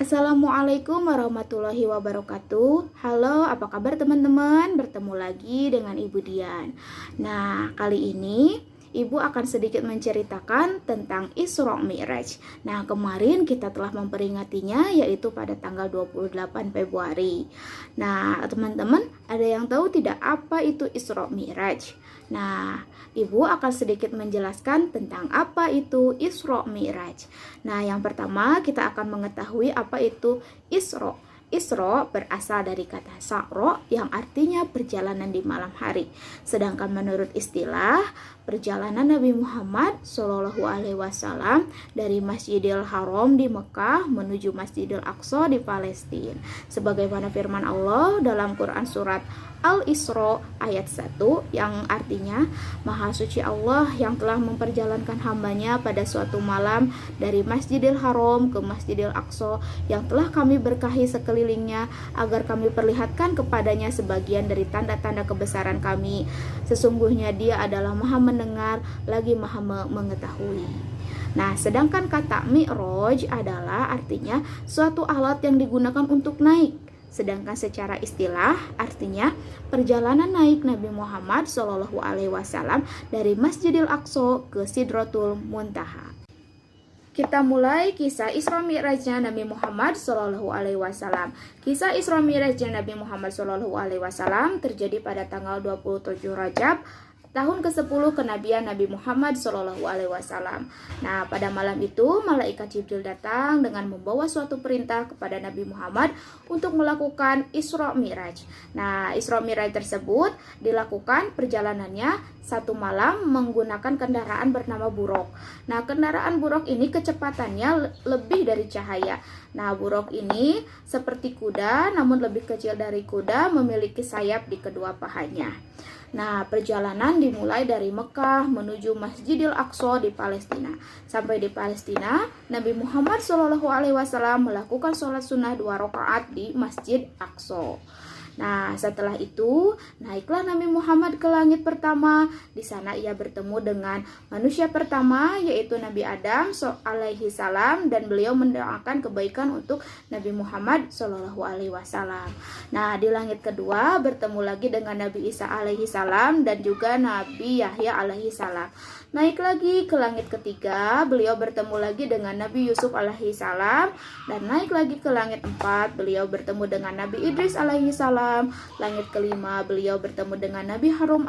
Assalamualaikum warahmatullahi wabarakatuh. Halo, apa kabar teman-teman? Bertemu lagi dengan Ibu Dian. Nah, kali ini Ibu akan sedikit menceritakan tentang Isra Mi'raj. Nah, kemarin kita telah memperingatinya yaitu pada tanggal 28 Februari. Nah, teman-teman, ada yang tahu tidak apa itu Isra Mi'raj? Nah, Ibu akan sedikit menjelaskan tentang apa itu Isra Mi'raj. Nah, yang pertama kita akan mengetahui apa itu Isra. Isra berasal dari kata sa'ro yang artinya perjalanan di malam hari. Sedangkan menurut istilah, perjalanan Nabi Muhammad Shallallahu Alaihi Wasallam dari Masjidil Haram di Mekah menuju Masjidil Aqsa di Palestina. Sebagaimana firman Allah dalam Quran surat Al-Isra ayat 1 yang artinya Maha Suci Allah yang telah memperjalankan hambanya pada suatu malam dari Masjidil Haram ke Masjidil Aqsa yang telah kami berkahi sekelilingnya agar kami perlihatkan kepadanya sebagian dari tanda-tanda kebesaran kami. Sesungguhnya Dia adalah Maha mendengar lagi Maha mengetahui. Nah, sedangkan kata mi'raj adalah artinya suatu alat yang digunakan untuk naik. Sedangkan secara istilah artinya perjalanan naik Nabi Muhammad Shallallahu Alaihi Wasallam dari Masjidil Aqsa ke Sidratul Muntaha. Kita mulai kisah Isra Mi'rajnya Nabi Muhammad Shallallahu Alaihi Wasallam. Kisah Isra Mi'rajnya Nabi Muhammad Shallallahu Alaihi Wasallam terjadi pada tanggal 27 Rajab tahun ke-10 kenabian Nabi Muhammad Shallallahu Alaihi Wasallam. Nah, pada malam itu malaikat Jibril datang dengan membawa suatu perintah kepada Nabi Muhammad untuk melakukan Isra Mi'raj. Nah, Isra Mi'raj tersebut dilakukan perjalanannya satu malam menggunakan kendaraan bernama buraq. Nah, kendaraan buraq ini kecepatannya lebih dari cahaya. Nah, buraq ini seperti kuda namun lebih kecil dari kuda, memiliki sayap di kedua pahanya. Nah, perjalanan dimulai dari Mekah menuju Masjidil Aqsa di Palestina. Sampai di Palestina, Nabi Muhammad SAW melakukan sholat sunnah 2 rakaat di Masjid Aqsa. Nah, setelah itu naiklah Nabi Muhammad ke langit pertama. Di sana ia bertemu dengan manusia pertama yaitu Nabi Adam alaihi salam dan beliau mendoakan kebaikan untuk Nabi Muhammad Shallallahu Alaihi Wasallam. Nah, di langit kedua bertemu lagi dengan Nabi Isa alaihi salam dan juga Nabi Yahya alaihi salam. Naik lagi ke langit ketiga, beliau bertemu lagi dengan Nabi Yusuf alaihi salam dan naik lagi ke langit 4, beliau bertemu dengan Nabi Idris alaihi salam. Langit kelima beliau bertemu dengan Nabi Harun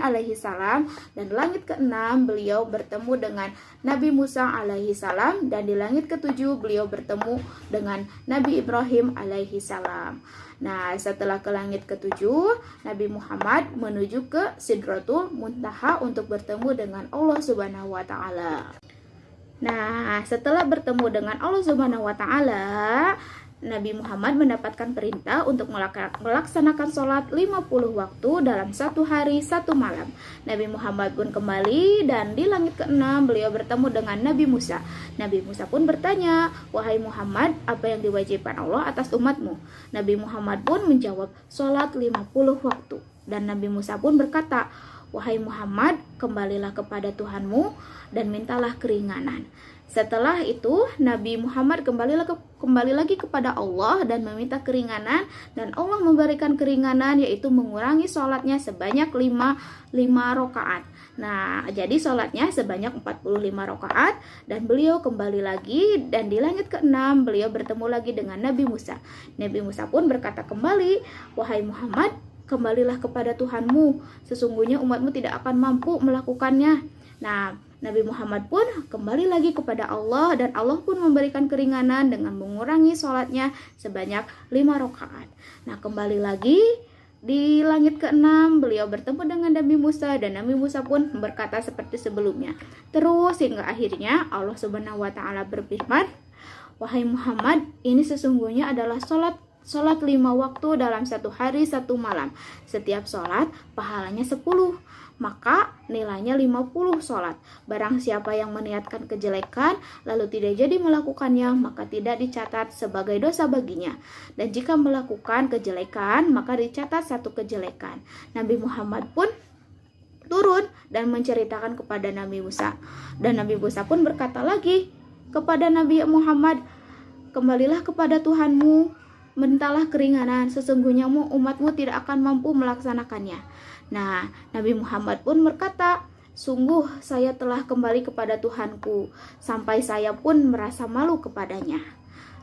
alaihi salam dan langit keenam beliau bertemu dengan Nabi Musa alaihi salam dan di langit ketujuh beliau bertemu dengan Nabi Ibrahim alaihi salam. Nah, setelah ke langit ketujuh, Nabi Muhammad menuju ke Sidratul Muntaha untuk bertemu dengan Allah Subhanahu wa taala. Nah, setelah bertemu dengan Allah Subhanahu wa taala, Nabi Muhammad mendapatkan perintah untuk melaksanakan sholat 50 waktu dalam satu hari satu malam. Nabi Muhammad pun kembali dan di langit ke-6 beliau bertemu dengan Nabi Musa. Nabi Musa pun bertanya, "Wahai Muhammad, apa yang diwajibkan Allah atas umatmu?" Nabi Muhammad pun menjawab, "Sholat 50 waktu." Dan Nabi Musa pun berkata, "Wahai Muhammad, kembalilah kepada Tuhanmu dan mintalah keringanan." Setelah itu Nabi Muhammad kembali lagi kepada Allah dan meminta keringanan, dan Allah memberikan keringanan yaitu mengurangi sholatnya sebanyak 5 rakaat. Nah, jadi sholatnya sebanyak 45 rakaat dan beliau kembali lagi dan di langit ke-6 beliau bertemu lagi dengan Nabi Musa. Nabi Musa pun berkata kembali, "Wahai Muhammad, kembalilah kepada Tuhanmu, sesungguhnya umatmu tidak akan mampu melakukannya." Nah, Nabi Muhammad pun kembali lagi kepada Allah dan Allah pun memberikan keringanan dengan mengurangi sholatnya sebanyak 5 rakaat. Nah, kembali lagi di langit ke-6 beliau bertemu dengan Nabi Musa dan Nabi Musa pun berkata seperti sebelumnya. Terus hingga akhirnya Allah Subhanahu wa taala berfirman, "Wahai Muhammad, ini sesungguhnya adalah sholat 5 waktu dalam satu hari satu malam. Setiap sholat pahalanya 10. Maka nilainya 50 sholat. Barang siapa yang meniatkan kejelekan lalu tidak jadi melakukannya, maka tidak dicatat sebagai dosa baginya. Dan jika melakukan kejelekan, maka dicatat satu kejelekan." Nabi Muhammad pun turun dan menceritakan kepada Nabi Musa. Dan Nabi Musa pun berkata lagi kepada Nabi Muhammad, kembalilah kepada Tuhanmu, mintalah keringanan, sesungguhnya umatmu tidak akan mampu melaksanakannya. Nah, Nabi Muhammad pun berkata, sungguh saya telah kembali kepada Tuhanku, sampai saya pun merasa malu kepadanya.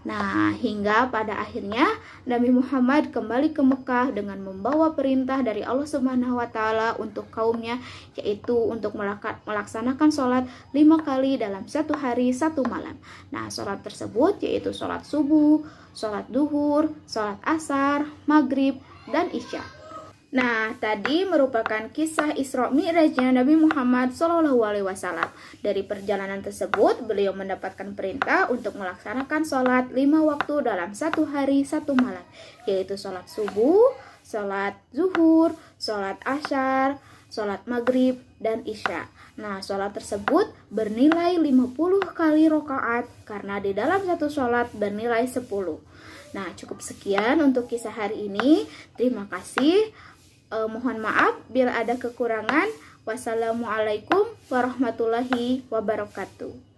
Nah, hingga pada akhirnya Nabi Muhammad kembali ke Mekah dengan membawa perintah dari Allah Subhanahu wa Ta'ala untuk kaumnya, yaitu untuk melaksanakan sholat 5 kali dalam 1 hari 1 malam. Nah, sholat tersebut yaitu sholat subuh, sholat duhur, sholat asar, maghrib, dan isya. Nah, tadi merupakan kisah Isra Mi'rajnya Nabi Muhammad SAW. Dari perjalanan tersebut, beliau mendapatkan perintah untuk melaksanakan sholat 5 waktu dalam 1 hari 1 malam, yaitu sholat subuh, sholat zuhur, sholat asyar, sholat maghrib, dan isya. Nah, sholat tersebut bernilai 50 kali rokaat karena di dalam satu sholat bernilai 10. Nah, cukup sekian untuk kisah hari ini. Terima kasih. Mohon maaf bila ada kekurangan. Wassalamualaikum warahmatullahi wabarakatuh.